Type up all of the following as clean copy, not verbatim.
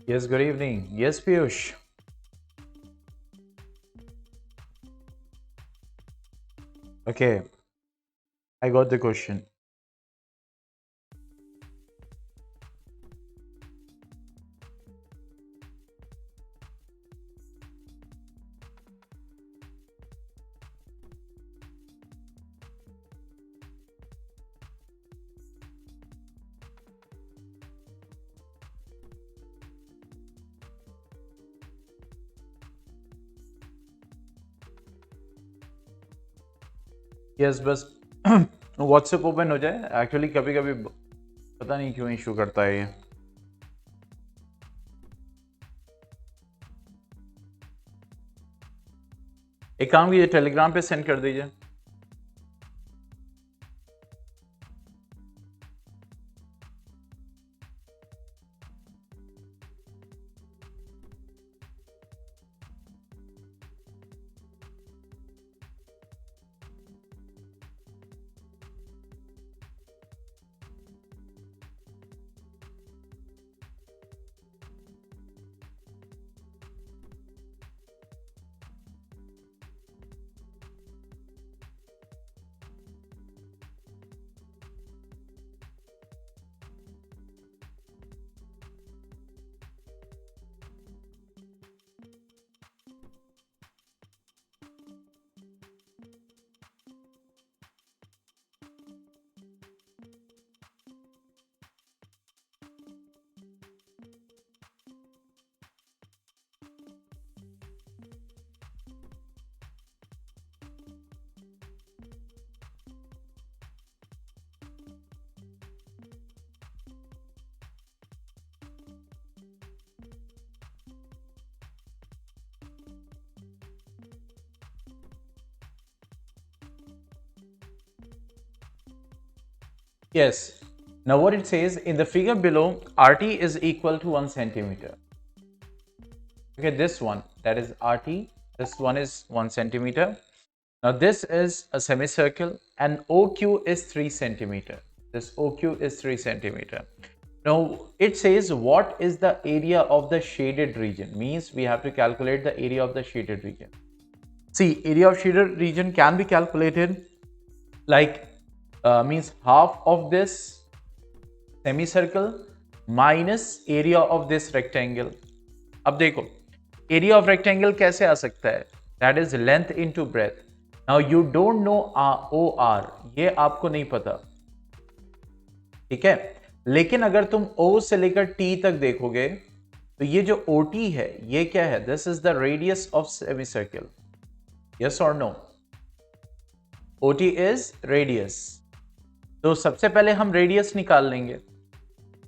Yes, good evening. Yes, Piyush. Okay, I got the question. Yes बस WhatsApp open हो जाए actually कभी कभी पता नहीं क्यों इशू करता है ये एक काम कीजिए टेलीग्राम पे सेंड कर दीजिए Yes. Now what it says in the figure below, RT is equal to 1 centimeter. Okay, this one, that is RT. This one is 1 centimeter. Now this is a semicircle and OQ is 3 centimeter. This OQ is 3 centimeter. Now it says what is the area of the shaded region? Means we have to calculate the area of the shaded region. See, area of shaded region can be calculated like means half of this semicircle minus area of this rectangle. अब देखो area of rectangle कैसे आ सकता है? That is length into breadth. Now you don't know OR, ये आपको नहीं पता, ठीक है? लेकिन अगर तुम O से लेकर T तक देखोगे तो ये जो OT है ये क्या है? This is the radius of semicircle. Yes or no? OT is radius. तो सबसे पहले हम रेडियस निकाल लेंगे.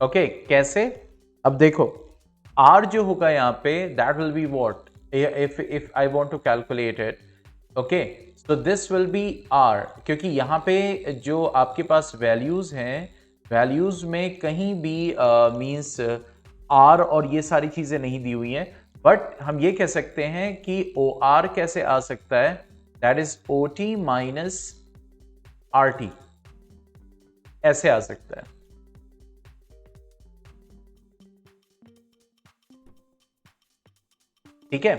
ओके कैसे? अब देखो R जो होगा यहाँ पे that will be what? If I want to calculate it, okay, so this will be R, क्योंकि यहाँ पे जो आपके पास वैल्यूज हैं, वैल्यूज में कहीं भी मींस R और ये सारी चीजें नहीं दी हुई हैं, बट हम ये कह सकते हैं कि OR कैसे आ सकता है? That is OT minus RT, ऐसे आ सकता है. ठीक है.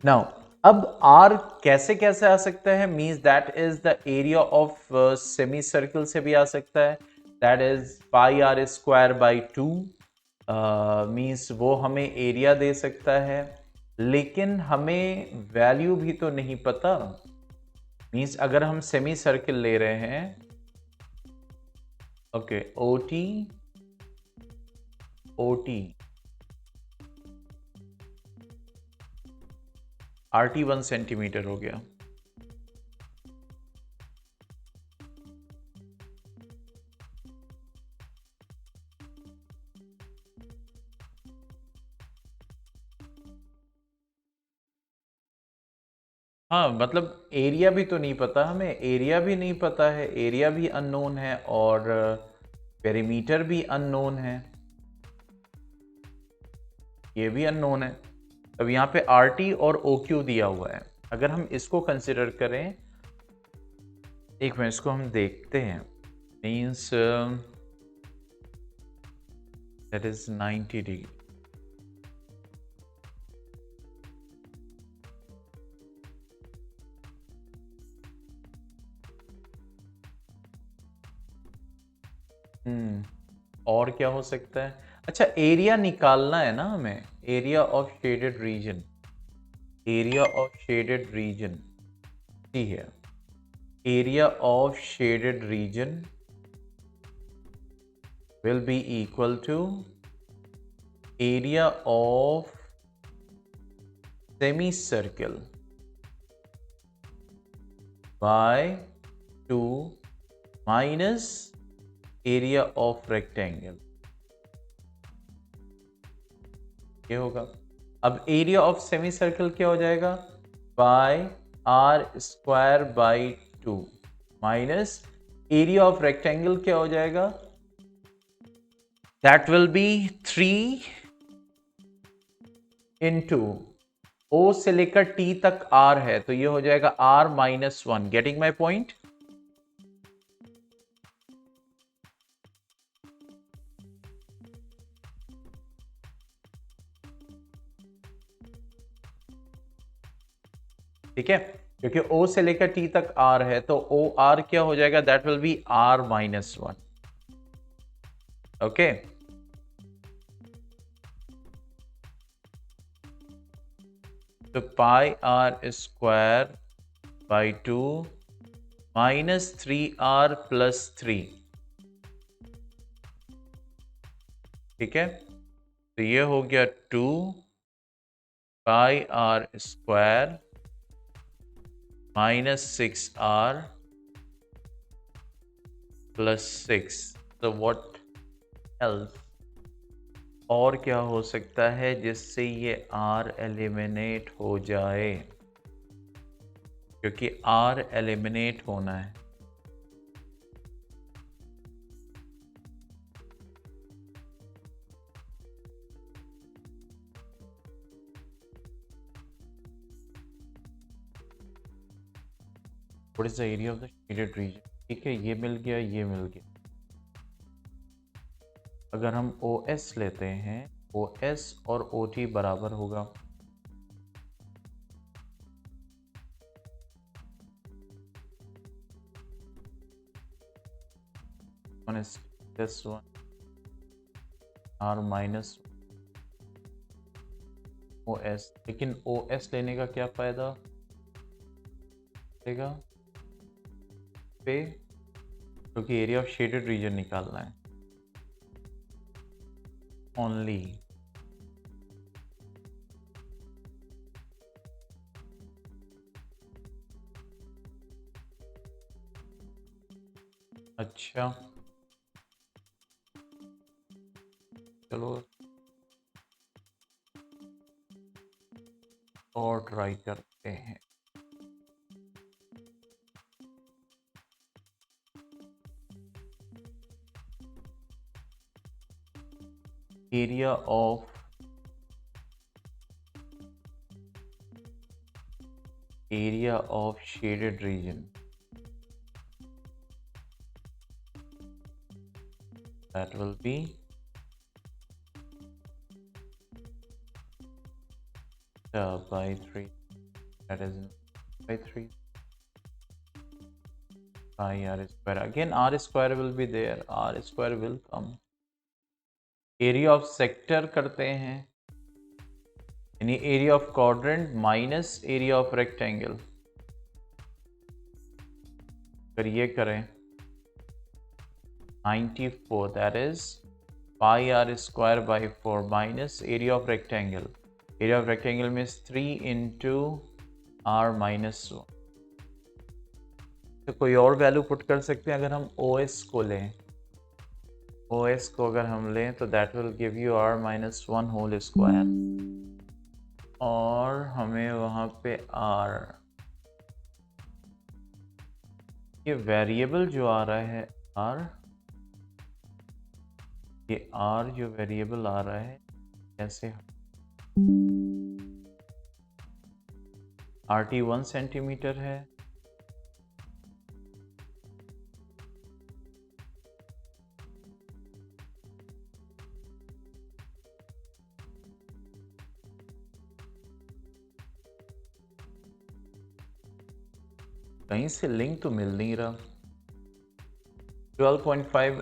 नाउ अब R कैसे कैसे आ सकता है? Means that is the area of semi circle से भी आ सकता है. That is pi R square by 2. Means वो हमें एरिया दे सकता है, लेकिन हमें वैल्यू भी तो नहीं पता. मींस अगर हम सेमी सर्कल ले रहे हैं, ओके, OT RT 1 सेंटीमीटर हो गया. हाँ मतलब एरिया भी तो नहीं पता हमें, एरिया भी नहीं पता है, एरिया भी अननोन है और पेरीमीटर भी अननोन है, ये भी अननोन है. अब यहाँ पे RT और OQ दिया हुआ है. अगर हम इसको कंसिडर करें, एक मिनट इसको हम देखते हैं. Means that is 90 degree. और क्या हो सकता है? अच्छा, एरिया निकालना है ना हमें, area of shaded reason, area of shaded reason, ठीक है, area of shaded reason will be equal to area of semicircle by 2 minus area of rectangle. ये होगा। अब एरिया ऑफ सेमी सर्कल क्या हो जाएगा? By R square by 2 minus area of rectangle क्या हो जाएगा? That will be 3 into O से लेकर टी तक आर है, तो ये हो जाएगा R minus 1। Getting my point? ठीक है, क्योंकि O से लेकर T तक R है, तो ओ आर क्या हो जाएगा? That will be R minus 1। Okay, तो pi R square by 2 minus 3R plus 3। ठीक है, तो ये हो गया 2 pi R square minus 6R plus 6। तो व्हाट एल्स? और क्या हो सकता है जिससे ये R एलिमिनेट हो जाए? क्योंकि R एलिमिनेट होना है। What is the area of the shaded region? ठीक है, ये मिल गया, ये मिल गया। अगर हम OS लेते हैं, OS और OT बराबर होगा this one R minus OS। लेकिन OS लेने का क्या फायदा देगा पे? क्योंकि एरिया ऑफ शेडेड रीजन निकालना है ओनली। अच्छा, चलो और ट्राई करते हैं। Area of shaded reason, that will be by 3, that is by 3 by R square. Again R square will be there, R square will come. Area of sector करते हैं, यानी area of quadrant minus area of rectangle. अगर ये करें 94, that is pi R square by 4 minus area of rectangle. Area of rectangle means 3 into R minus 1। तो कोई और value put कर सकते हैं। अगर हम OS को लें, OS को अगर हम लें तो that will give you R minus 1 whole square, और हमें वहाँ पे R, ये वेरिएबल जो आ रहा है R, ये R जो वेरिएबल आ रहा है, कैसे RT 1 सेंटीमीटर है, कहीं से लिंक तो मिल नहीं रहा। 12.5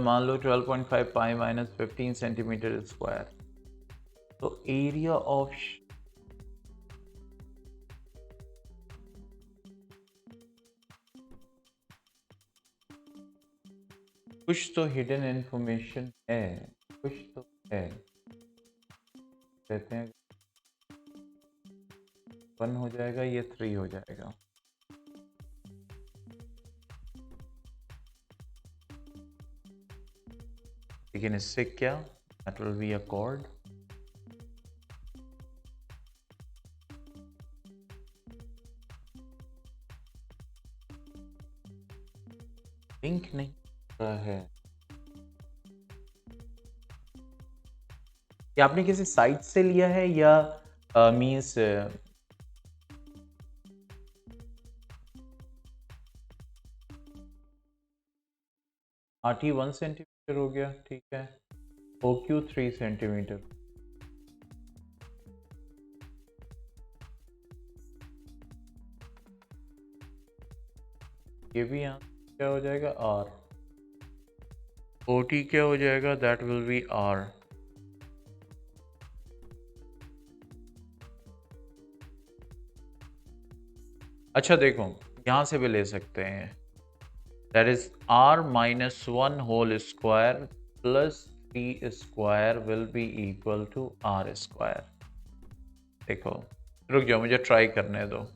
मान लो 12.5 पाई माइनस 15 सेंटीमीटर स्क्वायर। तो एरिया ऑफ कुछ तो हिडन इंफॉर्मेशन है, कुछ तो है। कहते हैं 1 हो जाएगा, ये 3 हो जाएगा। लेकिन इससे क्या, that will be a cord. Link नहीं है। ये आपने किसी साइट से लिया है या मीन्स RT 1 सेंटीमीटर हो गया, ठीक है। OQ 3 centimetre. ये भी यहाँ क्या हो जाएगा R। OT क्या हो जाएगा, दैट विल बी R। अच्छा देखो, यहाँ से भी ले सकते हैं, that is R minus 1 whole square plus 3 square will be equal to R square. देखो रुक जाओ, मुझे ट्राई करने दो।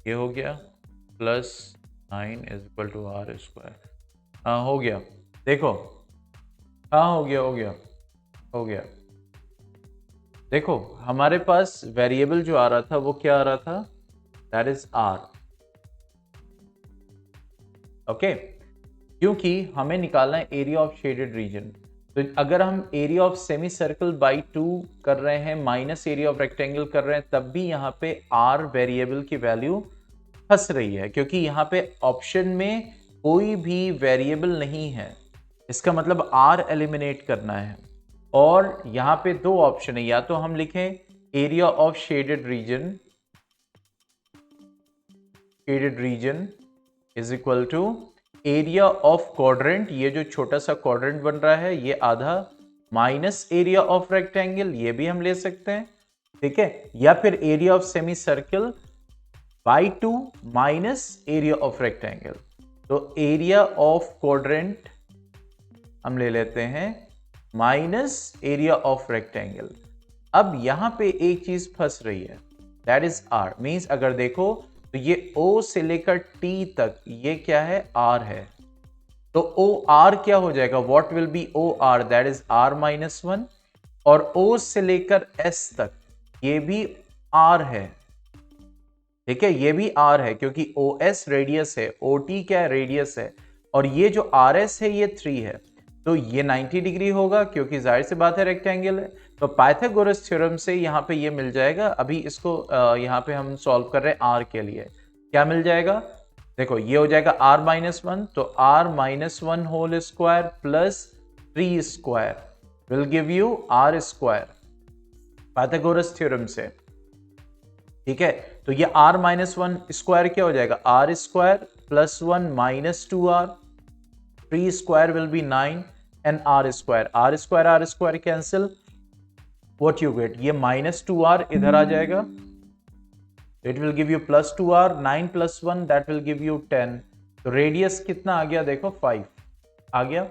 ये हो गया plus 9 is equal to R square. हाँ हो गया, देखो हाँ हो गया हो गया हो गया। देखो हमारे पास वेरिएबल जो आ रहा था वो क्या आ रहा था, दैट इज R। ओके, क्योंकि हमें निकालना है एरिया ऑफ शेडेड रीजन। तो अगर हम area of semi circle by 2 कर रहे हैं माइनस एरिया ऑफ रेक्टेंगल कर रहे हैं, तब भी यहाँ पे R वेरिएबल की वैल्यू फंस रही है, क्योंकि यहाँ पे ऑप्शन में कोई भी वेरिएबल नहीं है। इसका मतलब R एलिमिनेट करना है। और यहाँ पे दो ऑप्शन है, या तो हम लिखें area of shaded region is equal to area of quadrant, ये जो छोटा सा क्वाड्रेंट बन रहा है ये आधा, माइनस एरिया ऑफ रेक्टेंगल, ये भी हम ले सकते हैं, ठीक है। या फिर area of semi circle by 2 minus area of rectangle. तो एरिया ऑफ क्वाड्रेंट हम ले लेते हैं माइनस एरिया ऑफ रेक्टेंगल। अब यहां पे एक चीज फंस रही है, दैट इज R। मींस अगर देखो तो ये O से लेकर T तक ये क्या है, R है। तो OR क्या हो जाएगा, what will be OR, that is R minus 1। और O से लेकर S तक ये भी R है, ठीक है, ये भी R है, क्योंकि OS रेडियस है, OT क्या है, रेडियस है, और ये जो RS है ये 3 है। तो ये 90 डिग्री होगा, क्योंकि जाहिर सी बात है रेक्टेंगल है। तो पाइथागोरस थ्योरम से यहाँ पे ये मिल जाएगा। अभी इसको यहाँ पे हम सॉल्व कर रहे हैं R के लिए, क्या मिल जाएगा, देखो ये हो जाएगा R माइनस 1, तो R minus 1 whole square plus 3 square will give you R square, Pythagoras theorem से, ठीक है। तो ये R माइनस 1 स्क्वायर क्या हो जाएगा, R square plus 1 minus 2R, 3 square will be 9 and R square cancel, what you get, ये minus 2R इधर आ जाएगा, it will give you plus 2R, 9 plus 1 that will give you 10। तो radius कितना आ गया, देखो 5 आ गया।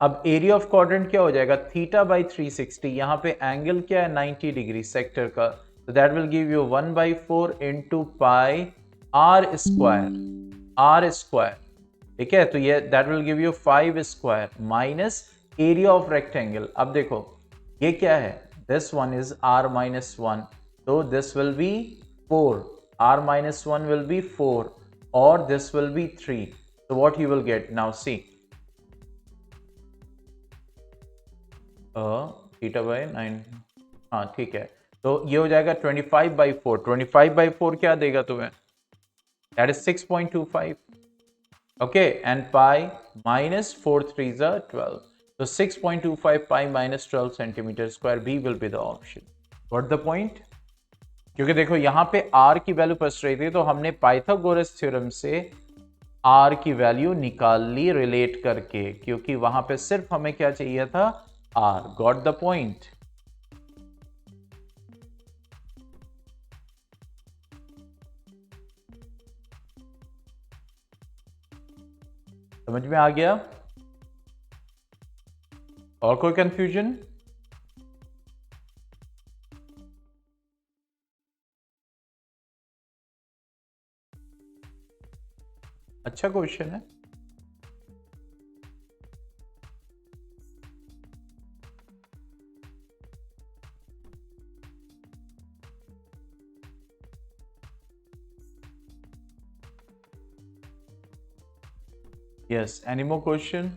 अब एरिया ऑफ क्वाड्रेंट क्या हो जाएगा, थीटा बाई 360, यहाँ पे एंगल क्या है 90 डिग्री सेक्टर का, तो that will give you 1/4 into pi R square, ठीक है। तो ये that will give you 5 square minus area of rectangle. अब देखो ये क्या है, this one is R minus 1, तो this will be 4, R minus 1 will be 4 और this will be 3। so what you will get now, see theta by 9, हाँ ठीक है। तो ये हो जाएगा 25/4, 25/4 क्या देगा तुम्हें, that is 6.25, okay, and pi minus 4 3s are 12, so 6.25 pi minus 12 centimeter square, B will be the option। Got the point? क्योंकि देखो यहाँ पे R की वैल्यू फंस रही थी, तो हमने पाइथागोरस थ्योरम से आर की वैल्यू निकाल ली रिलेट करके, क्योंकि वहां पे सिर्फ हमें क्या चाहिए था, आर। Got the point? समझ में आ गया? और कोई कंफ्यूजन? अच्छा क्वेश्चन है। Yes, any more question?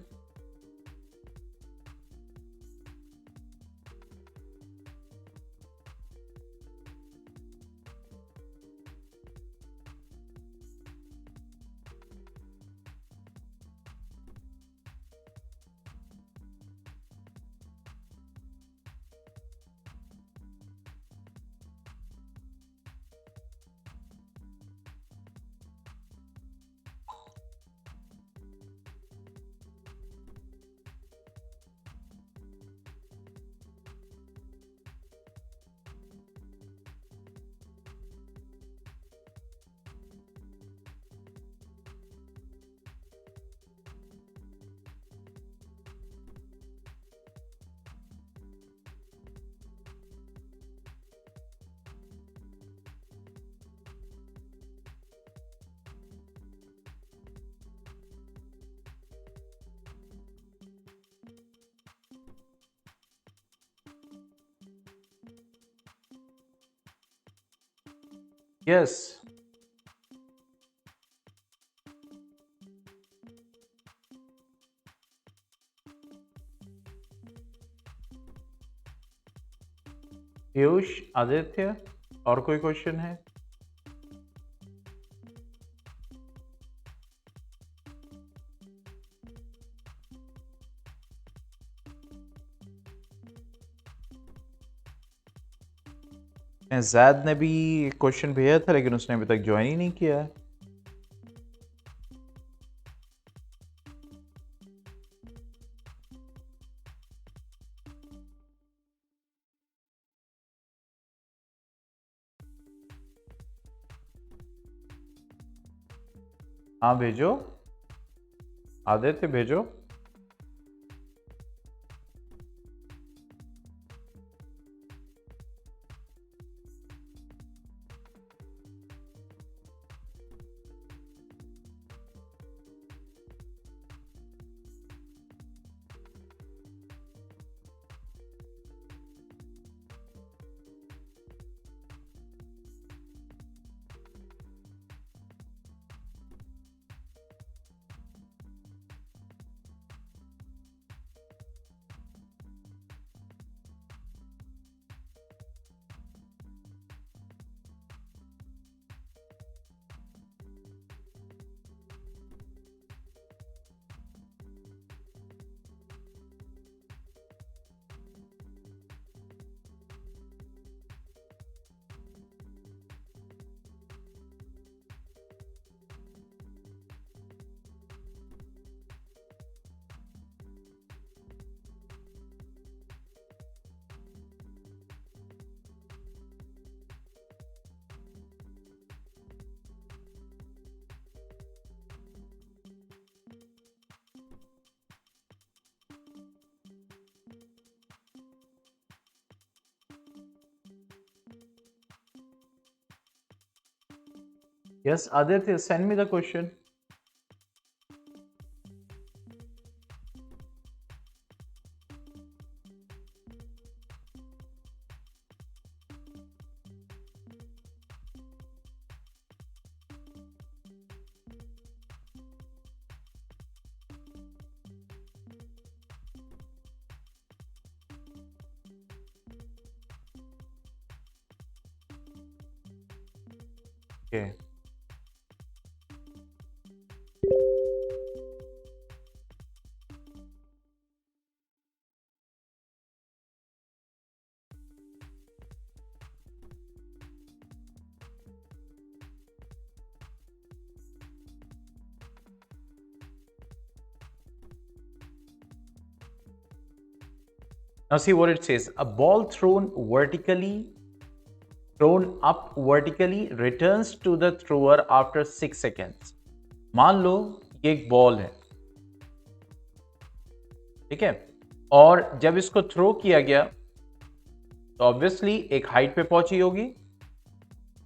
Yes. Piyush, Aditya, और कोई क्वेश्चन है? जैद ने भी क्वेश्चन भेजा था, लेकिन उसने अभी तक ज्वाइन ही नहीं किया है। हाँ भेजो, आदित्य भेजो। Yes, Aditya, send me the question. Okay. Now see what it says. A ball thrown up vertically returns to the thrower after 6 seconds. मान लो ये एक बॉल है, ठीक है, और जब इसको थ्रो किया गया तो ऑब्वियसली एक हाइट पे पहुंची होगी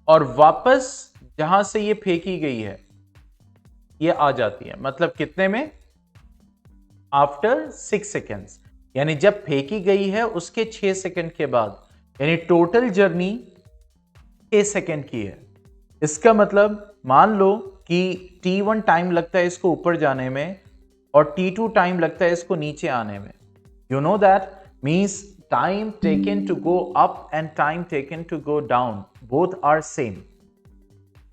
और वापस जहां से ये फेंकी गई है ये आ जाती है। मतलब कितने में? आफ्टर 6 सेकेंड्स, यानी जब फेंकी गई है उसके 6 सेकेंड के बाद, यानी टोटल जर्नी 6 सेकेंड की है। इसका मतलब मान लो कि t1 टाइम लगता है इसको ऊपर जाने में और t2 टाइम लगता है इसको नीचे आने में। You know that means time taken to go up and time taken to go down both are same.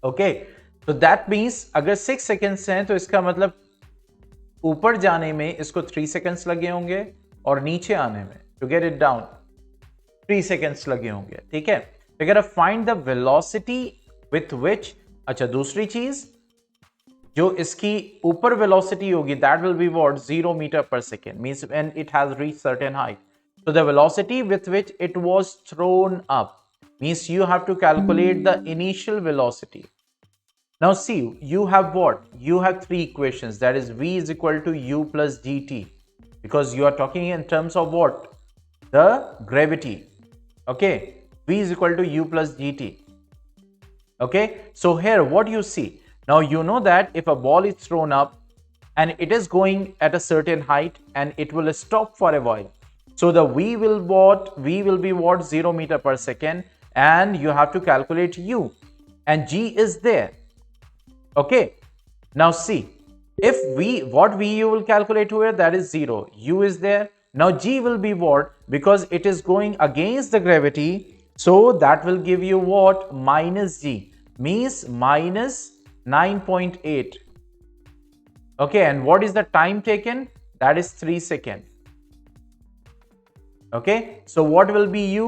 Okay, तो दैट मीन्स अगर 6 सेकेंड्स हैं तो इसका मतलब ऊपर जाने में इसको 3 सेकेंड्स लगे होंगे और नीचे आने में to get it down 3 seconds लगे होंगे। ठीक है, अगर find the velocity with which, अच्छा दूसरी चीज जो इसकी ऊपर वेलोसिटी होगी that will be what 0 metre per second, means when it has reached certain height. So the velocity with which it was thrown up means you have to calculate the initial velocity. Now see, you have what? You have three equations, that is v is equal to u plus gt, because you are talking in terms of what? The gravity. Okay, v is equal to u plus gt. Okay, so here what you see, now you know that if a ball is thrown up and it is going at a certain height and it will stop for a while, so the v will be what 0 meter per second, and you have to calculate u, and g is there. Okay, now see, if what v you will calculate here, that is 0, u is there. Now g will be what? Because it is going against the gravity, so that will give you what? Minus g, means minus 9.8. Okay, and what is the time taken? That is 3 seconds. Okay, so what will be u?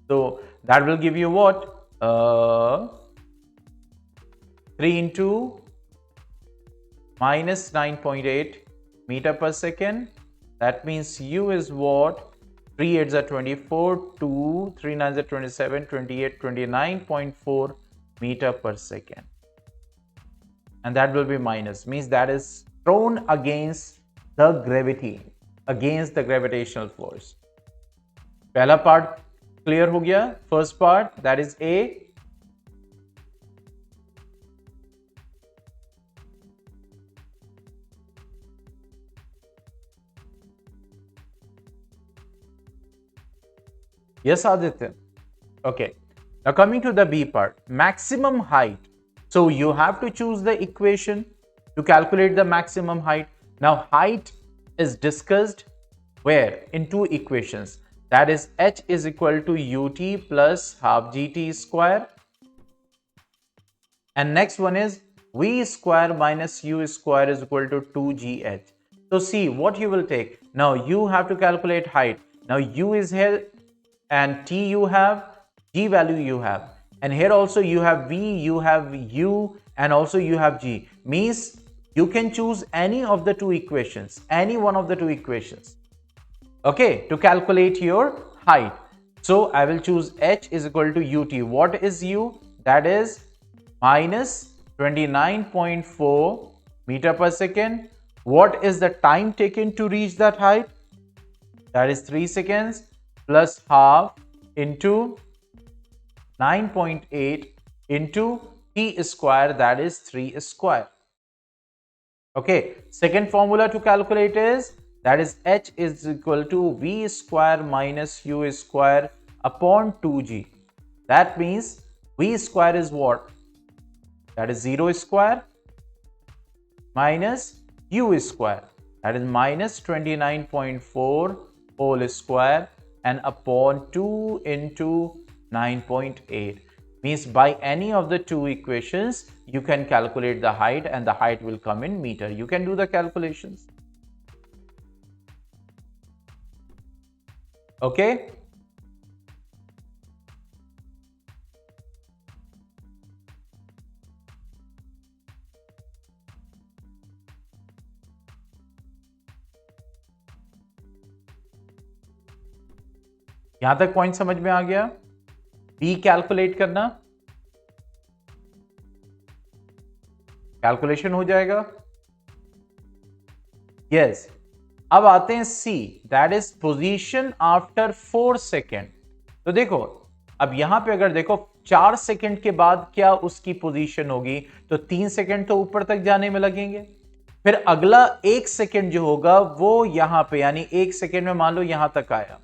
So that will give you what? 3 into minus 9.8 meter per second. That means u is what? 3 8s are 24, 2 3 9s are 27, 28, 29.4 meter per second. And that will be minus, means that is thrown against the gravity, against the gravitational force. पहला part clear हो गया, first part, that is a. Yes, Aditya. Okay, now coming to the B part, maximum height. So you have to choose the equation to calculate the maximum height. Now height is discussed where? In two equations, that is h is equal to ut plus half gt square, and next one is v square minus u square is equal to 2gh. So see what you will take. Now you have to calculate height. Now u is here and t you have, g value you have, and here also you have v, you have u, and also you have g, means you can choose any of the two equations, any one of the two equations, okay, to calculate your height. So I will choose h is equal to ut. What is u? That is minus 29.4 meter per second. What is the time taken to reach that height? That is 3 seconds plus half into 9.8 into t square, that is 3 square. Okay, second formula to calculate is, that is h is equal to v square minus u square upon 2g. That means v square is what? That is 0 square minus u square, that is minus 29.4 whole square, and upon 2 into 9.8, means by any of the two equations you can calculate the height, and the height will come in meter. You can do the calculations. Okay, यहां तक point समझ में आ गया? B calculate करना, calculation हो जाएगा। Yes अब आते हैं see, that is position after 4 second. तो देखो अब यहां पे अगर देखो 4 सेकेंड के बाद क्या उसकी पोजीशन होगी, तो 3 सेकेंड तो ऊपर तक जाने में लगेंगे, फिर अगला 1 सेकेंड जो होगा वो यहां पे, यानी 1 सेकेंड में मान लो यहां तक आया,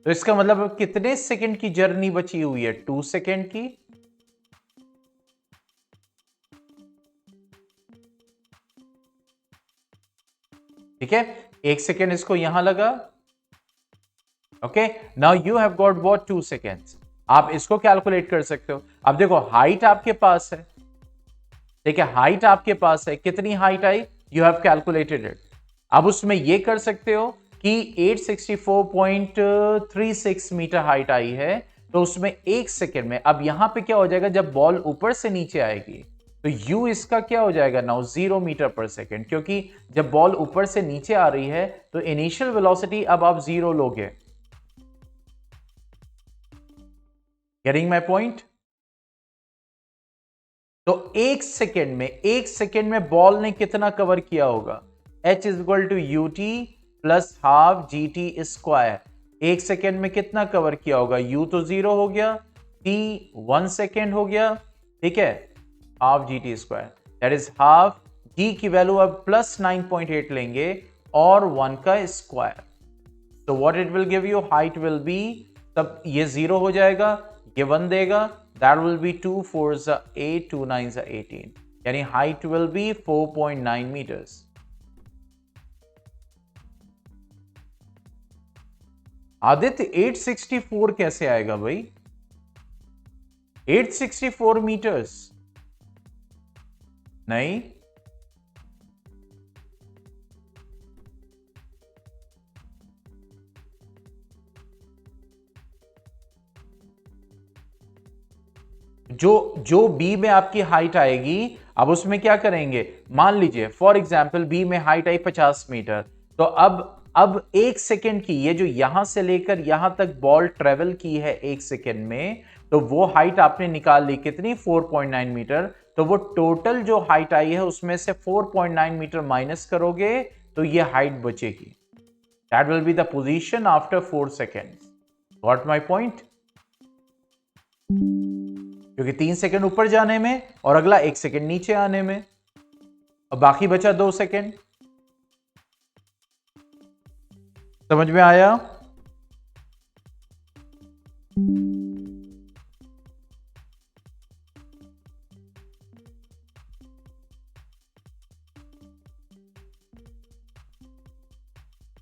तो इसका मतलब कितने सेकेंड की जर्नी बची हुई है? 2 सेकेंड की। ठीक है, 1 सेकेंड इसको यहां लगा। Okay, now you have got what 2 seconds. आप इसको कैलकुलेट कर सकते हो। अब देखो हाइट आपके पास है, ठीक है, हाइट आपके पास है, कितनी height I? You have calculated it. अब उसमें ये कर सकते हो कि 864.36 मीटर हाइट आई है, तो उसमें 1 सेकेंड में, अब यहां पे क्या हो जाएगा, जब बॉल ऊपर से नीचे आएगी तो u इसका क्या हो जाएगा नाउ? 0 मीटर पर सेकेंड, क्योंकि जब बॉल ऊपर से नीचे आ रही है तो इनिशियल वेलोसिटी अब आप 0 लोगे। Getting my point? तो 1 सेकेंड में बॉल ने कितना कवर किया होगा? h is equal to u t plus half g t square. 1 second में कितना कवर किया होगा? u तो 0 हो गया, t 1 सेकेंड हो गया, ठीक है, half g t square, that is half g की वैल्यू अब प्लस 9.8 लेंगे और 1 का स्क्वायर, तो what it will give you? Height will B, तब ये 0 हो जाएगा, ये 1 देगा, दैट विल बी 2 4 8 2 9 18, यानी height will be 4.9 metres. Aditya 864 कैसे आएगा भाई? 864 मीटर्स नहीं, जो बी में आपकी हाइट आएगी, अब उसमें क्या करेंगे, मान लीजिए फॉर एग्जांपल बी में हाइट आई 50 मीटर, तो अब 1 सेकेंड की, ये जो यहां से लेकर यहां तक बॉल ट्रेवल की है 1 सेकेंड में, तो वो हाइट आपने निकाल ली कितनी? 4.9 मीटर। तो वो टोटल जो हाइट आई है उसमें से 4.9 मीटर माइनस करोगे तो ये हाइट बचेगी, that will be the position after 4 seconds. Got my point? क्योंकि 3 सेकेंड ऊपर जाने में और अगला 1 सेकेंड नीचे आने में, और बाकी बचा 2 सेकेंड। समझ में आया?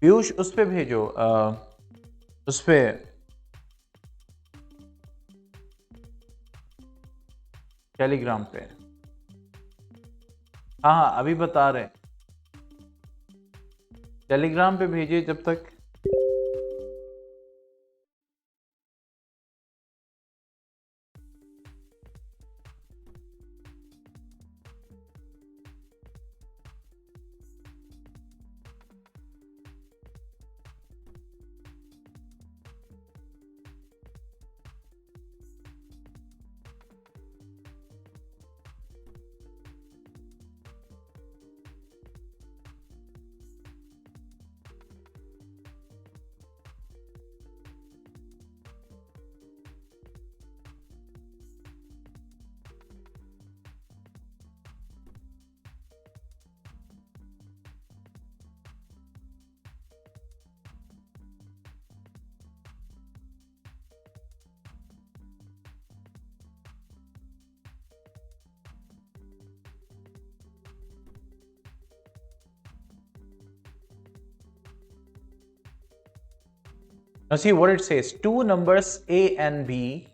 पीयूष उस पे भेजो, उस पे टेलीग्राम पे। हाँ हाँ अभी बता रहे, टेलीग्राम पे भेजिए जब तक। Now see what it says. Two numbers A and B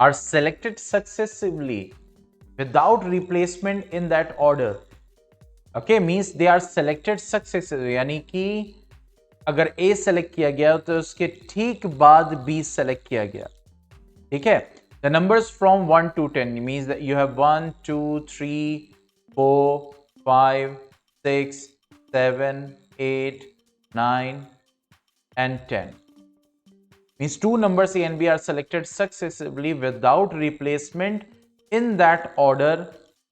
are selected successively without replacement in that order. Okay, means they are selected successively. यानी कि अगर A select किया गया तो उसके ठीक बाद B select किया गया. ठीक है? The numbers from 1 to 10 means that you have 1, 2, 3, 4, 5, 6, 7, 8, 9, and 10. Means two numbers A and B are selected successively without replacement in that order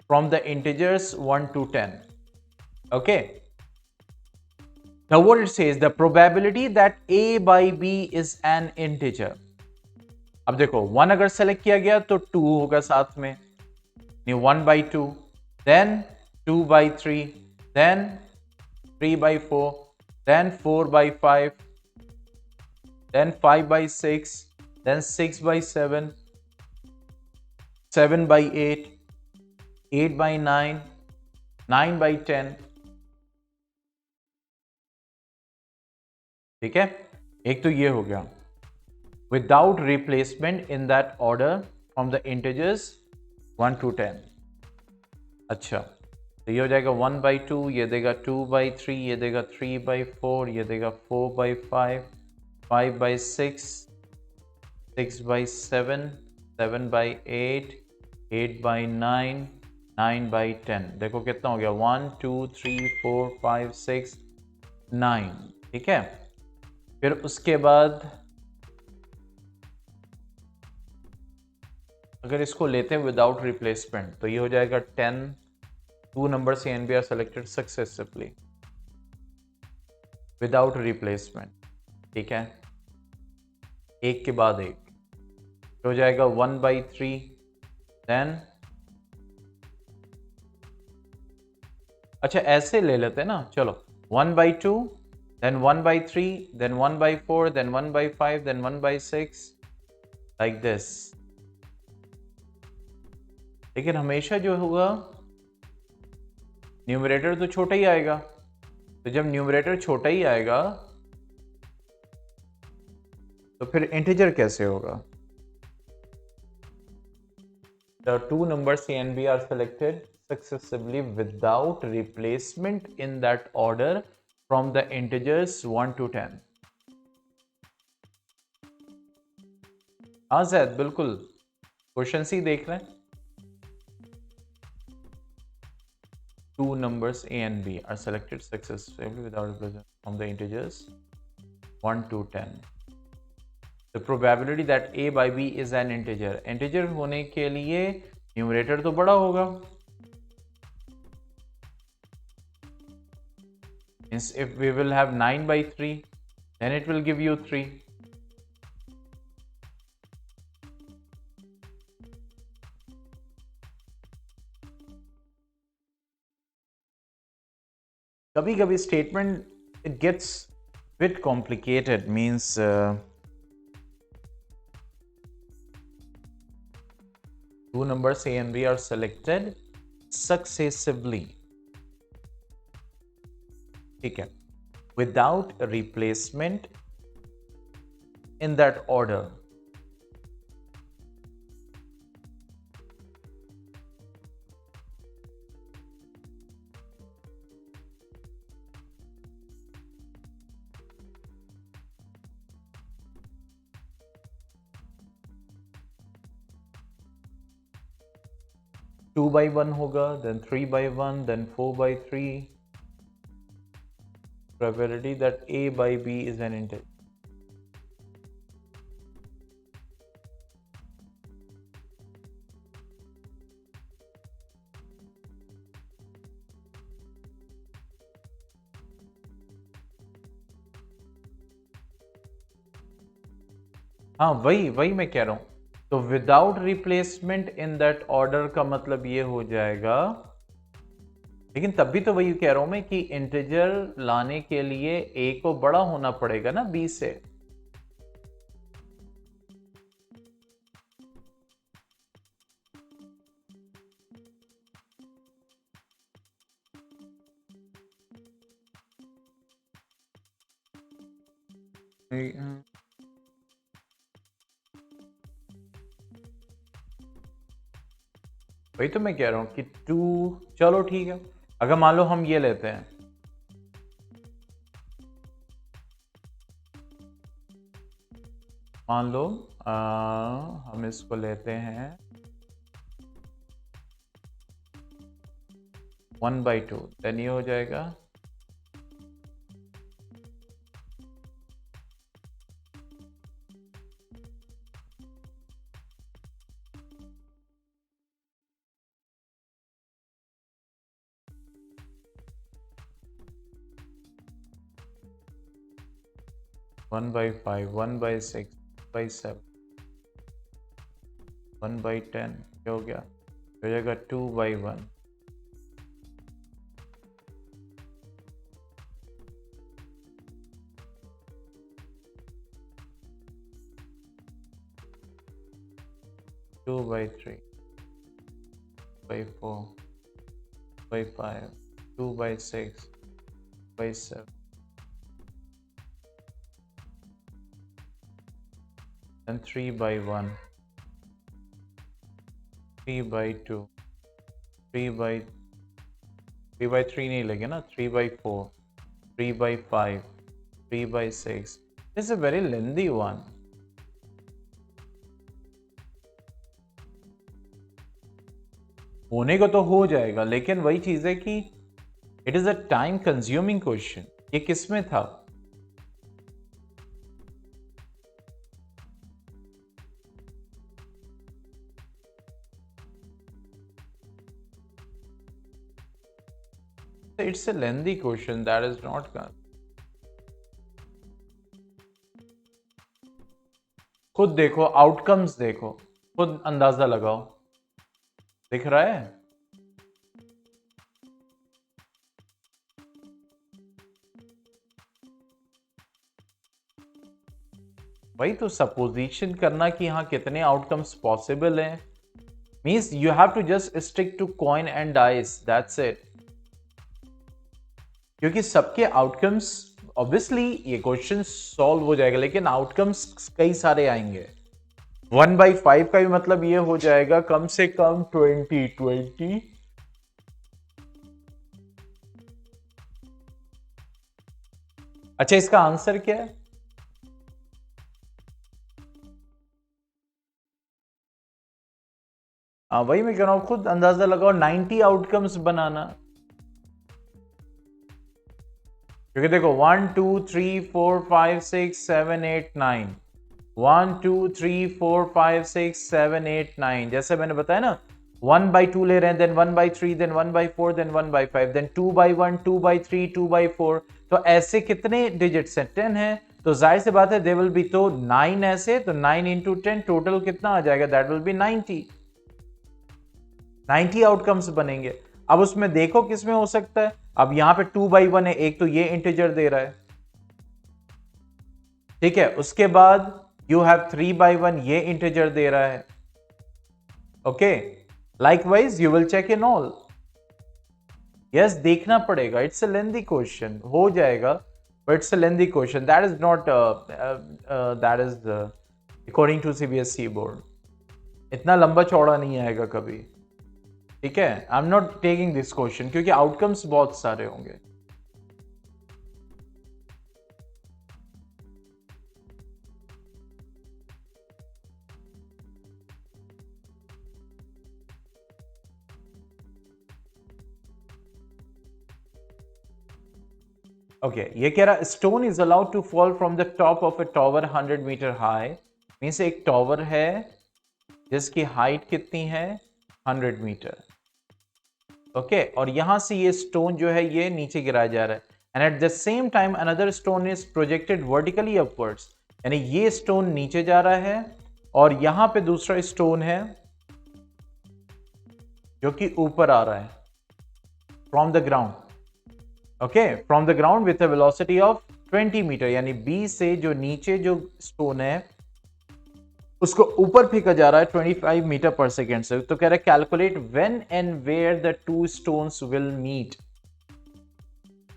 from the integers 1 to 10. Okay. Now what it says, the probability that A by B is an integer. अब देखो 1 अगर select किया गया तो 2 होगा साथ में, 1 by 2, then 2 by 3, then 3 by 4, then 4 by 5, then 5 by 6, then 6 by 7, 7 by 8, 8 by 9, 9 by 10. ठीक है, एक तो ये हो गया without replacement in that order from the integers 1 to 10. अच्छा, तो ये हो जाएगा 1 by 2, ये देगा 2 by 3, ये देगा 3 by 4, ये देगा 4 by 5, 5 by 6, 6 by 7, 7 by 8, 8 by 9, 9 by 10. देखो कितना हो गया 1 2 3 4 5 6 9. ठीक है, फिर उसके बाद अगर इसको लेते हैं विदाउट रिप्लेसमेंट तो ये हो जाएगा 10. Two numbers A and B are selected successively without replacement. ठीक है, एक के बाद एक हो जाएगा 1 by 3, देन अच्छा ऐसे ले लेते हैं ना, चलो 1 by 2, then 1 by 3, then 1 by 4, then 1 by 5, then 1 by 6, like this. लेकिन हमेशा जो होगा न्यूमरेटर तो छोटा ही आएगा, तो जब न्यूमरेटर छोटा ही आएगा तो फिर इंटीजर कैसे होगा? The two numbers A and B are selected successively without replacement in that order from the integers 1 to 10. हाँ जैद बिल्कुल क्वेश्चन सी देख रहे हैं. Two numbers A and B are selected successively without replacement from the integers 1 to 10. The probability that A by B is an integer. Integer होने के लिए numerator तो बड़ा होगा. If we will have 9 by 3, then it will give you 3. कभी कभी statement it gets bit complicated, means two numbers A and B are selected successively. ठीक है, without replacement in that order. Two by 1 होगा, then 3 by 1, then 4 by 3. Probability that A by B is an integer. हाँ वही मैं कह रहा हूं. तो without replacement in that order का मतलब ये हो जाएगा, लेकिन तब भी तो वही कह रहा हूं मैं कि इंटीजर लाने के लिए ए को बड़ा होना पड़ेगा ना बी से. वही तो मैं कह रहा हूं कि 2, चलो ठीक है, अगर मान लो हम ये लेते हैं, मान लो हम इसको लेते हैं 1 by 2, देन ये हो जाएगा 1/5, 1/6, 1/7, 1/10 क्या हो गया? हो जाएगा 2/1, 2/3, 2/4, 2/5, 2/6, 2/7, then 3/1, 3/2, 3/3 नहीं लगे ना, 3/4, 3/5, 3/6. This is a very lengthy one. होने को तो हो जाएगा, लेकिन वही चीज है कि it is a time consuming question. ये किस में था? It's a lengthy question, that is not का. खुद देखो, आउटकम्स देखो, खुद अंदाजा लगाओ. दिख रहा है? भाई तो सपोजिशन करना कि हाँ कितने आउटकम्स पॉसिबल हैं, means you have to just stick to coin and dice, that's it. क्योंकि सबके आउटकम्स, ऑब्वियसली ये क्वेश्चन सॉल्व हो जाएगा, लेकिन आउटकम्स कई सारे आएंगे. 1/5 का भी मतलब ये हो जाएगा कम से कम 20. अच्छा, इसका आंसर क्या है? वही मैं कह रहा हूं, खुद अंदाजा लगाओ. 90 आउटकम्स बनाना. क्योंकि देखो 1 2 3 4 5 6 7 8 9, 1 2 3 4 5 6 7 8 9, जैसे मैंने बताया ना, 1/2 ले रहे हैं, देन 1/3, देन 1/4, देन 1/5, देन 2/1, 2/3, 2/4. तो ऐसे कितने डिजिट्स हैं? 10 है. तो जाहिर सी बात है दे विल बी, तो 9 ऐसे, तो 9 इंटू 10 टोटल कितना आ जाएगा? दैट विल बी 90 आउटकम्स बनेंगे. अब उसमें देखो किसमें हो सकता है. अब यहां पे 2/1 है, एक तो ये इंटीजर दे रहा है, ठीक है. उसके बाद यू हैव 3/1, ये इंटीजर दे रहा है. Okay, likewise you will check in all. Yes, देखना पड़ेगा. इट्स अ लेंथी क्वेश्चन, हो जाएगा, but it's a lengthy question. That is not, that is according to CBSE board. इतना लंबा चौड़ा नहीं आएगा कभी, ठीक है. I am not taking this question क्योंकि आउटकम्स बहुत सारे होंगे. ओके, ये कह रहा stone is allowed to fall from the top of a tower 100 metre high. Means एक टॉवर है जिसकी हाइट कितनी है? 100 मीटर. ओके, और यहां से ये स्टोन जो है ये नीचे गिराया जा रहा है. And at the same time another stone is projected vertically upwards. यानी ये स्टोन नीचे जा रहा है और यहां पे दूसरा स्टोन है जो कि ऊपर आ रहा है from the ground. Okay, from the ground with a velocity of 20 metre. यानी बी से जो नीचे जो स्टोन है उसको ऊपर फेंका जा रहा है 25 मीटर पर सेकेंड से. तो कह रहा है calculate when and where the two stones will meet.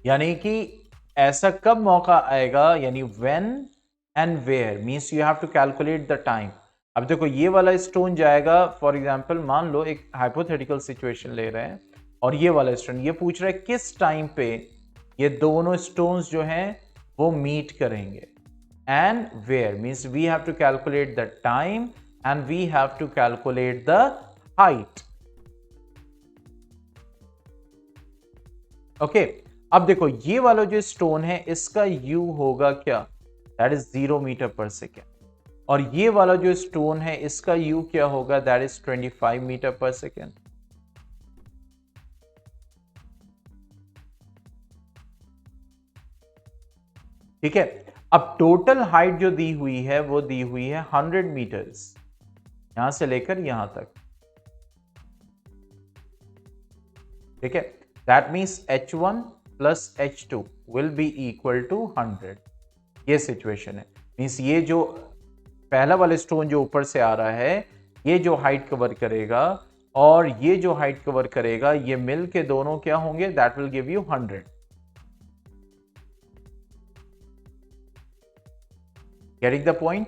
यानी कि ऐसा कब मौका आएगा, यानी when and where means you have to calculate the time. अब देखो ये वाला स्टोन जाएगा, फॉर एग्जांपल मान लो एक हाइपोथेटिकल सिचुएशन ले रहे हैं, और ये वाला स्टोन ये पूछ रहा है किस टाइम पे ये दोनों स्टोन्स जो हैं वो मीट करेंगे. And where means we have to calculate the time and we have to calculate the height. Okay, अब देखो ये वाला जो स्टोन है इसका U होगा क्या? That is 0 metre per second. और ये वाला जो स्टोन है इसका U क्या होगा? That is 25 metre per second. ठीक है. अब टोटल हाइट जो दी हुई है वो दी हुई है 100 मीटर्स, यहां से लेकर यहां तक। ठीक है, that means h1 plus h2 will be equal to 100। ये सिचुएशन है, मीन्स ये जो पहला वाला स्टोन जो ऊपर से आ रहा है, ये जो हाइट कवर करेगा और ये जो हाइट कवर करेगा, ये मिल के दोनों क्या होंगे, that will give you 100। Getting the point?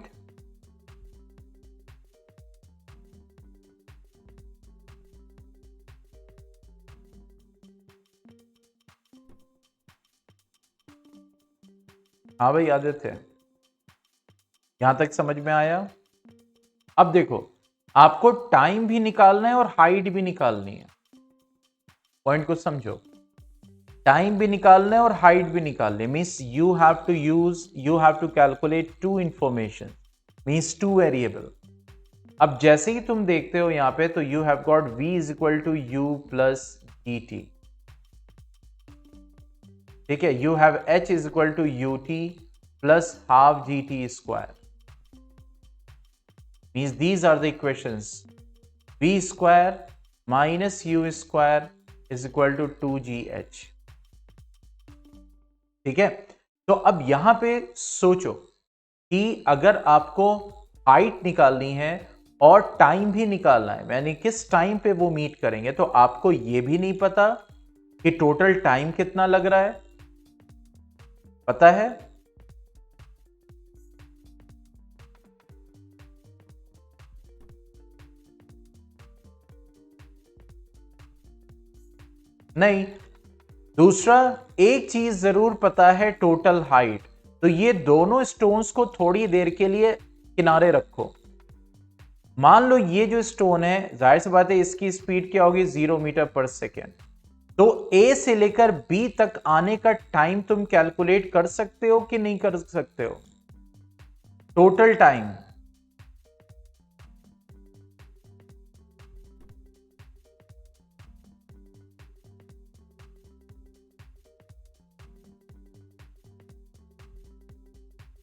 हाँ भाई आदित्य, यहां तक समझ में आया? अब देखो, आपको टाइम भी निकालना है और हाइट भी निकालनी है। पॉइंट को समझो, टाइम भी निकालना है और हाइट भी निकालनी है, means you have to calculate two information, means two variable. अब जैसे ही तुम देखते हो यहां पे, तो you have got v is equal to u plus dt। ठीक है, you have h is equal to ut plus half gt square. Means these are the equations, v square minus u square is equal to 2gh। ठीक है, तो अब यहां पे सोचो कि अगर आपको हाइट निकालनी है और टाइम भी निकालना है, यानी किस टाइम पे वो मीट करेंगे, तो आपको ये भी नहीं पता कि टोटल टाइम कितना लग रहा है, पता है? नहीं। दूसरा, एक चीज जरूर पता है, टोटल हाइट। तो ये दोनों स्टोन्स को थोड़ी देर के लिए किनारे रखो। मान लो ये जो स्टोन है, जाहिर सी बात है इसकी स्पीड क्या होगी, 0 मीटर पर सेकेंड। तो ए से लेकर बी तक आने का टाइम तुम कैलकुलेट कर सकते हो कि नहीं कर सकते हो? Total time.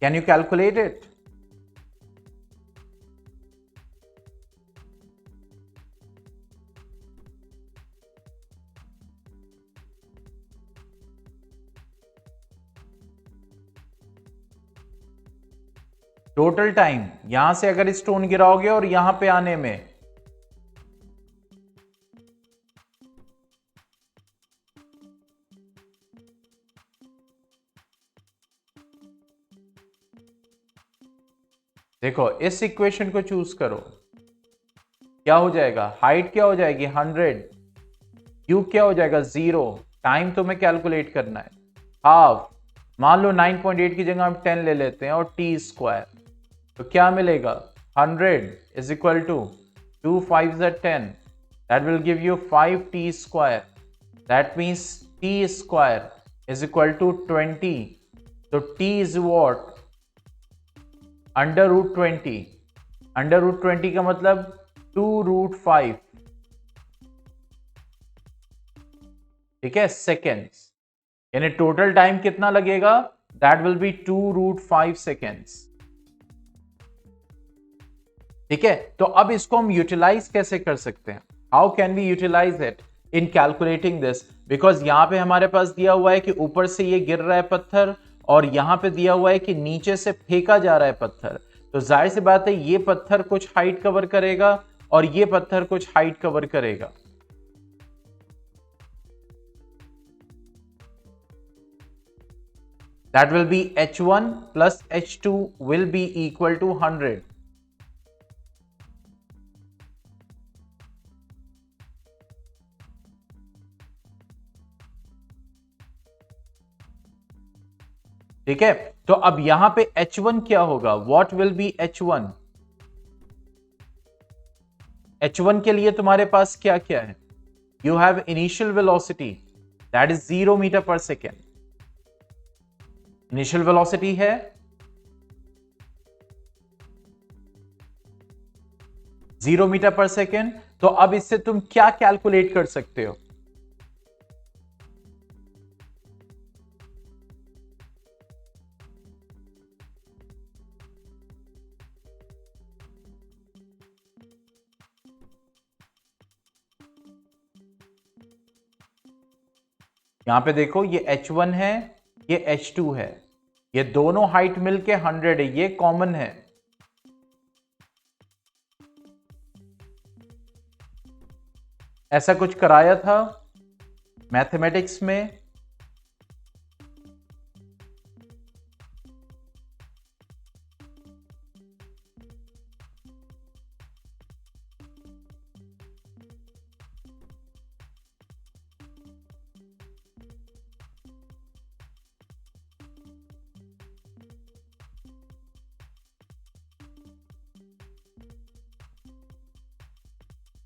Can you calculate it? Total time, यहां से अगर स्टोन गिराओगे और यहां पे आने में, देखो इस इक्वेशन को चूज करो, क्या हो जाएगा, हाइट क्या हो जाएगी 100, यू क्या हो जाएगा 0, टाइम तुम्हें कैलकुलेट करना है हाफ, मान लो 9.8 की जगह हम 10 ले लेते हैं, और टी स्क्वायर, तो क्या मिलेगा 100 is equal to 2 5 10, that will give you 5t square, that means t square is equal to 20, तो t is what, under root 20, under root 20 का मतलब 2√5, ठीक है, सेकेंड्स। यानी टोटल टाइम कितना लगेगा, दैट विल बी 2√5 सेकेंड्स। ठीक है, तो अब इसको हम यूटिलाइज कैसे कर सकते हैं, how can we utilize it in calculating this? Because यहां पे हमारे पास दिया हुआ है कि ऊपर से ये गिर रहा है पत्थर, और यहां पे दिया हुआ है कि नीचे से फेंका जा रहा है पत्थर, तो जाहिर सी बात है ये पत्थर कुछ हाइट कवर करेगा और ये पत्थर कुछ हाइट कवर करेगा। That will be h1 plus h2 will be equal to 100. ठीक है, तो अब यहां पे h1 क्या होगा, what will be h1? h1 के लिए तुम्हारे पास क्या क्या है, you have initial velocity that is 0 metre per second, initial velocity है, जीरो मीटर पर सेकेंड। तो अब इससे तुम क्या कैलकुलेट कर सकते हो, यहां पे देखो ये H1 है, ये H2 है, ये दोनों हाइट मिलके 100 है, ये कॉमन है। ऐसा कुछ कराया था मैथमेटिक्स में?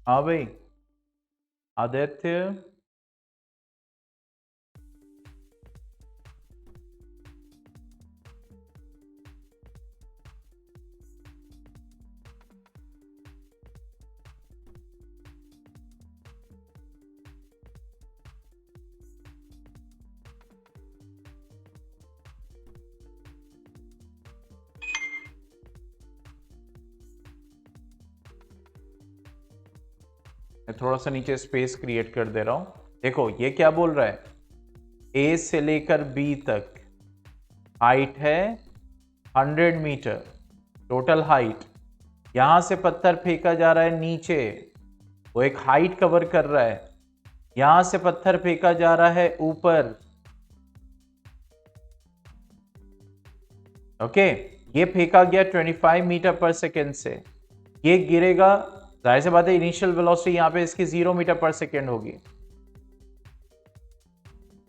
हाँ भाई आदित्य, मैं थोड़ा सा नीचे स्पेस क्रिएट कर दे रहा हूं। देखो ये क्या बोल रहा है, ए से लेकर बी तक हाइट है 100 मीटर टोटल हाइट। यहां से पत्थर फेंका जा रहा है नीचे, वो एक हाइट कवर कर रहा है। यहां से पत्थर फेंका जा रहा है ऊपर। ओके, ये फेंका गया 25 मीटर पर सेकेंड से, ये गिरेगा, जाहिर सी बात है इनिशियल वेलोसिटी यहां पे इसकी 0 मीटर पर सेकेंड होगी।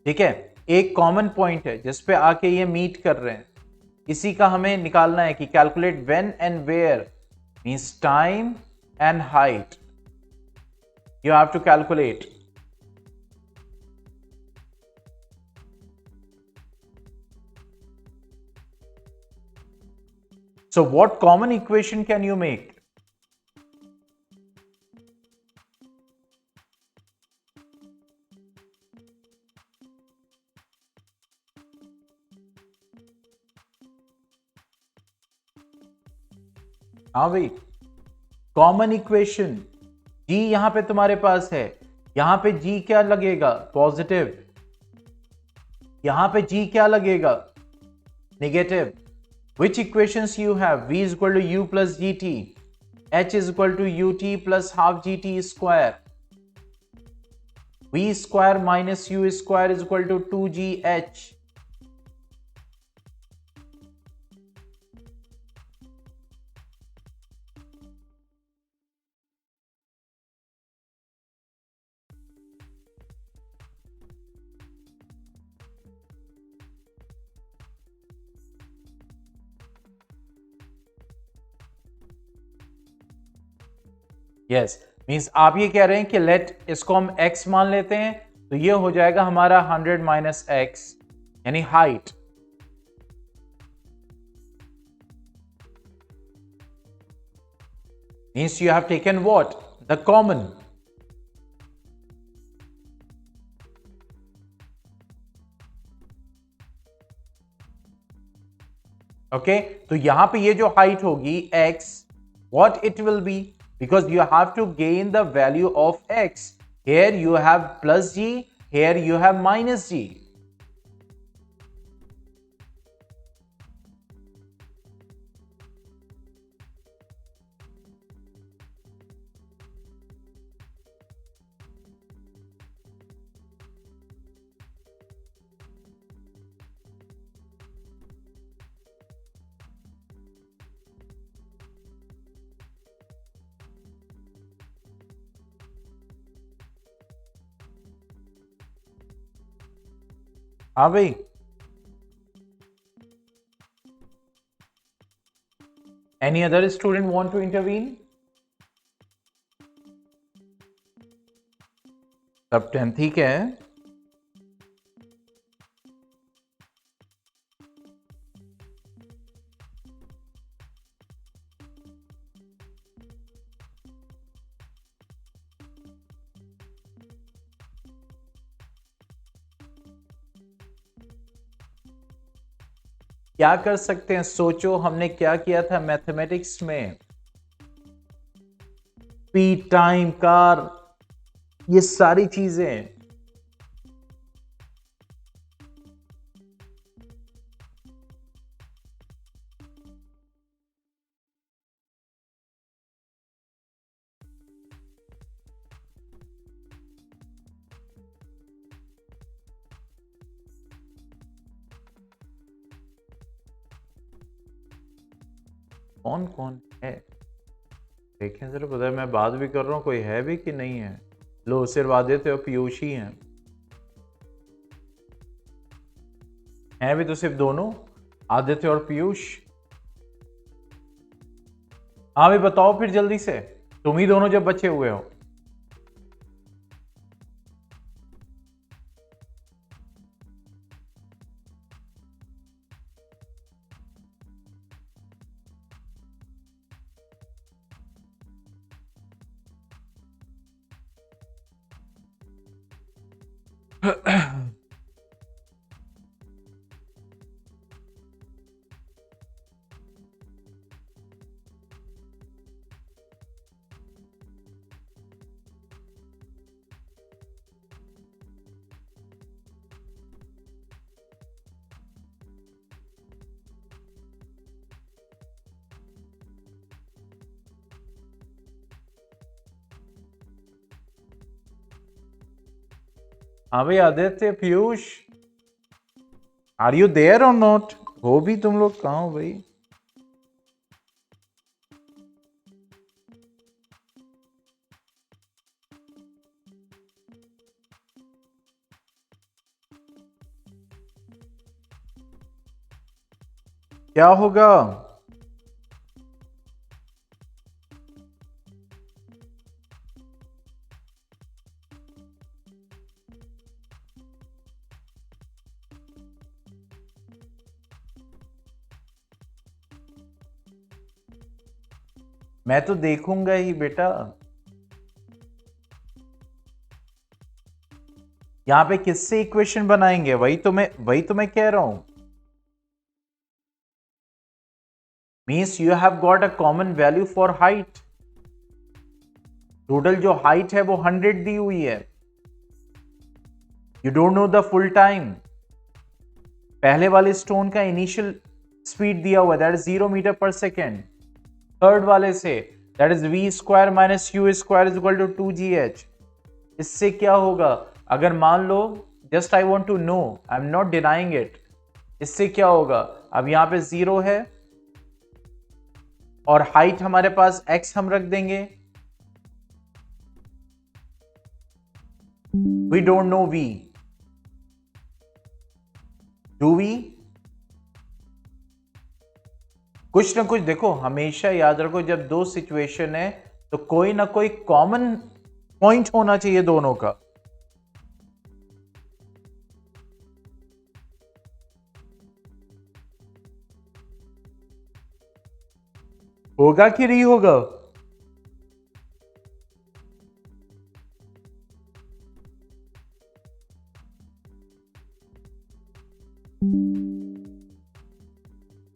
ठीक है, एक कॉमन पॉइंट है जिसपे आके ये मीट कर रहे हैं, इसी का हमें निकालना है कि calculate when and where means time and height, you have to calculate. So what common equation can you make? हाँ भाई, कॉमन इक्वेशन जी यहां पे तुम्हारे पास है, यहां पे जी क्या लगेगा, पॉजिटिव, यहां पे जी क्या लगेगा, negative. Which equations you have? V is equal to U plus GT. H is equal to UT plus half GT square. V square minus U square is equal to 2GH. Yes, means आप ये कह रहे हैं कि late इसको हम x मान लेते हैं, तो ये हो जाएगा हमारा 100 माइनस x यानी height. Means you have taken what, the common. Okay, तो यहां पे ये जो हाइट होगी x, what it will be, because you have to gain the value of x. Here you have plus g, here you have minus g. हाँ भाई, any other student want to intervene? सब 10 ठीक है। क्या कर सकते हैं, सोचो हमने क्या किया था मैथमेटिक्स में, स्पीड, टाइम, कार, ये सारी चीजें। कौन कौन है देखें जरा, पता है मैं बात भी कर रहा हूँ, कोई है भी कि नहीं है। लो सिर्फ आदित्य और पीयूष ही हैं भी तो सिर्फ दोनों, आदित्य और पीयूष। हाँ भी बताओ फिर जल्दी से, तुम ही दोनों जब बचे हुए हो। हाँ भाई Aditya Piyush, are you there और नॉट? हो भी तुम लोग कहाँ हो भाई? क्या होगा? मैं तो देखूंगा ही बेटा। यहां पे किससे इक्वेशन बनाएंगे? वही तो मैं कह रहा हूं। Means you have got a common value for height. Total जो हाइट है वो 100 दी हुई है। You don't know the full time. पहले वाले स्टोन का इनिशियल स्पीड दिया हुआ that is 0 metre per second. Third वाले से that is v square minus u square is equal to 2gh। इससे क्या होगा? अगर मान लो, just I want to know, I am not denying it, इससे क्या होगा? अब यहां पे 0 है और हाइट हमारे पास x हम रख देंगे। We don't know v, do we? कुछ ना कुछ देखो, हमेशा याद रखो जब दो सिचुएशन है तो कोई ना कोई कॉमन पॉइंट होना चाहिए दोनों का। होगा कि नहीं होगा?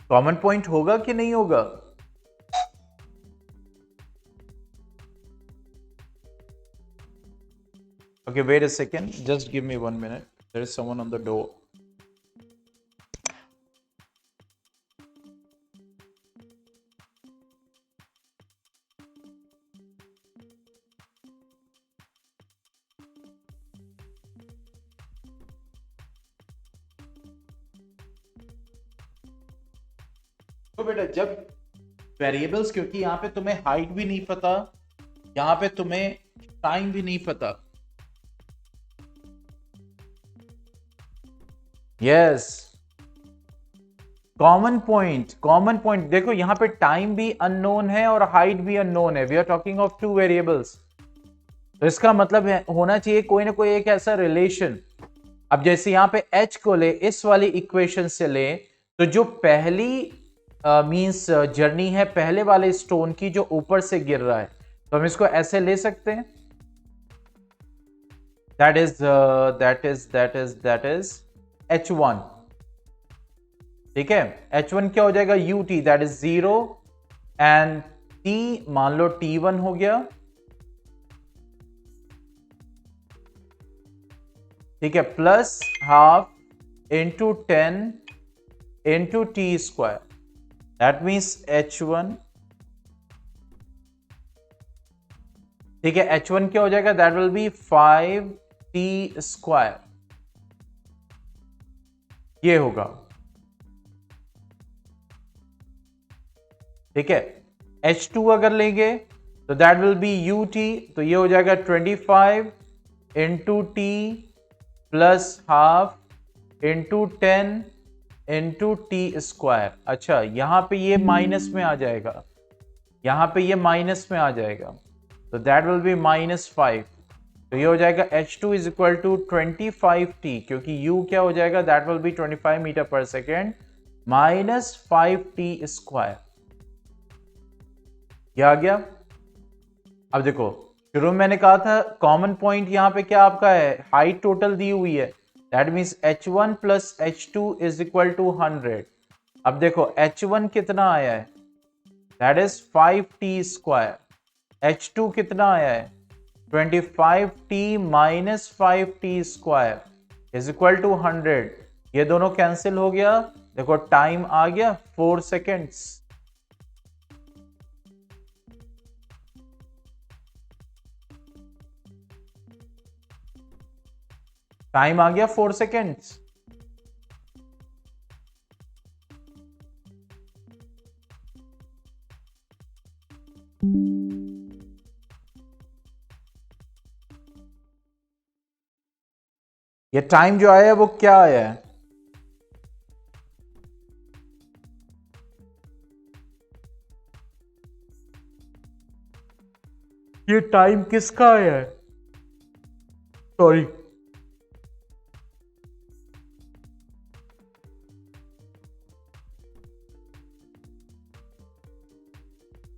कॉमन पॉइंट होगा कि नहीं होगा? Okay, wait a second. Just give me 1 minute. There is someone on the door. तो बेटा जब वेरिएबल्स, क्योंकि यहाँ पे तुम्हें हाइट भी नहीं पता, यहाँ पे तुम्हें टाइम भी नहीं पता। यस, कॉमन पॉइंट देखो, यहां पे टाइम भी अननोन है और हाइट भी अननोन है। We are talking of two variables. तो इसका मतलब है होना चाहिए कोई ना कोई एक ऐसा रिलेशन। अब जैसे यहां पे h को ले, इस वाली इक्वेशन से ले, तो जो पहली मींस जर्नी है पहले वाले स्टोन की जो ऊपर से गिर रहा है, तो हम इसको ऐसे ले सकते हैं। That is h1। ठीक है, h1 क्या हो जाएगा? ut, that is 0 and t मान लो t1 हो गया। ठीक है, plus half into 10 into T square, that means h1। ठीक है, h1 क्या हो जाएगा? That will B 5t square. ये होगा। ठीक है। H2 अगर लेंगे तो दैट विल बी UT, तो ये हो जाएगा 25 into T plus half into 10 into T square. अच्छा, यहां पे ये माइनस में आ जाएगा, यहां पे ये माइनस में आ जाएगा, तो दैट विल बी -5। तो ये हो जाएगा H2 is equal to 25T, क्योंकि U क्या हो जाएगा, that will B 25 metre per second -5T square. ये आ गया। अब देखो, शुरू में मैंने कहा था कॉमन पॉइंट यहां पे क्या आपका है, हाइट टोटल दी हुई है, that means H1 plus H2 is equal to 100। अब देखो H1 कितना आया है, that is 5T square. H2 कितना आया है, 25T minus 5T square is equal to 100। ये दोनों कैंसिल हो गया, देखो टाइम आ गया 4 सेकेंड्स। टाइम आ गया 4 सेकेंड्स। ये टाइम जो आया है वो क्या आया है, ये टाइम किसका आया है, सॉरी,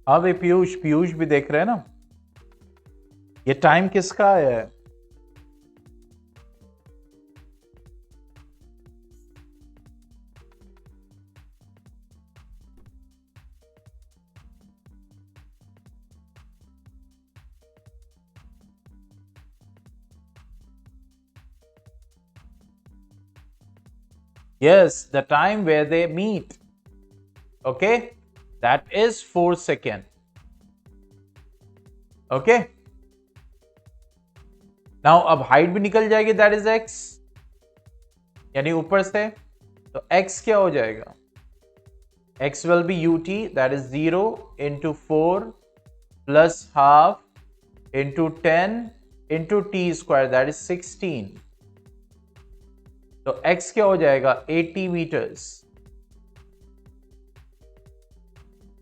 हाँ भाई पीयूष, पीयूष भी देख रहे हैं ना, ये टाइम किसका आया है, yes, the time where they meet, okay, that is 4 second, okay। Now अब हाइट भी निकल जाएगी, दैट इज x, यानी ऊपर से, तो x क्या हो जाएगा, x will be ut, that is 0 into 4 plus half into 10 into t square, that is 16। तो x क्या हो जाएगा, 80 मीटर्स।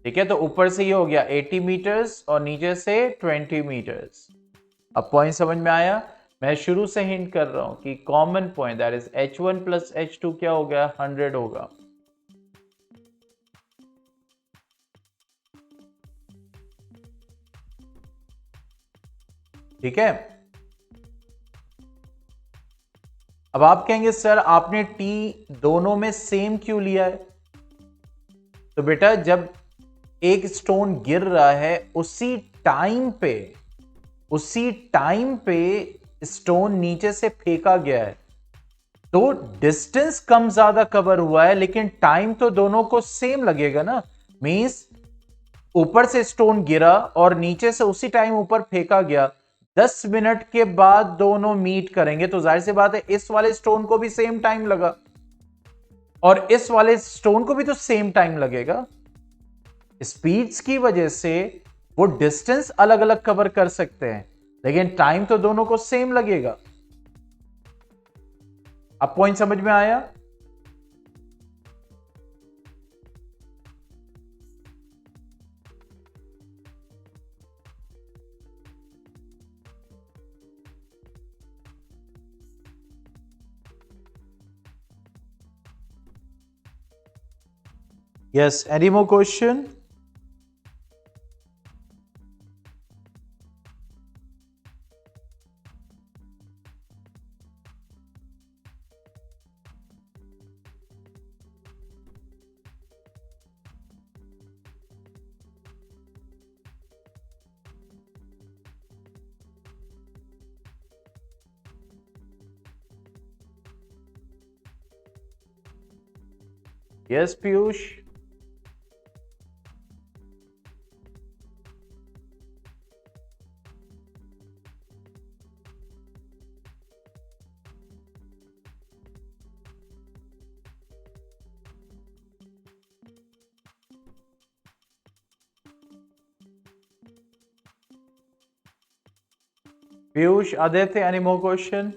ठीक है, तो ऊपर से ये हो गया 80 मीटर्स और नीचे से 20 मीटर्स। अब पॉइंट समझ में आया, मैं शुरू से हिंट कर रहा हूं कि common point that is H1 plus H2 क्या हो गया, 100 होगा। ठीक है। अब आप कहेंगे सर आपने टी दोनों में सेम क्यों लिया है, तो बेटा जब एक स्टोन गिर रहा है उसी टाइम पे स्टोन नीचे से फेंका गया है, तो डिस्टेंस कम ज्यादा कवर हुआ है लेकिन टाइम तो दोनों को सेम लगेगा ना। मींस ऊपर से स्टोन गिरा और नीचे से उसी टाइम ऊपर फेंका गया, 10 मिनट के बाद दोनों मीट करेंगे, तो जाहिर सी बात है इस वाले स्टोन को भी सेम टाइम लगा और इस वाले स्टोन को भी तो सेम टाइम लगेगा। स्पीड्स की वजह से वो डिस्टेंस अलग अलग कवर कर सकते हैं लेकिन टाइम तो दोनों को सेम लगेगा। अब पॉइंट समझ में आया। Yes, any more question? Yes, Piyush. Piyush, Aditya, any more question?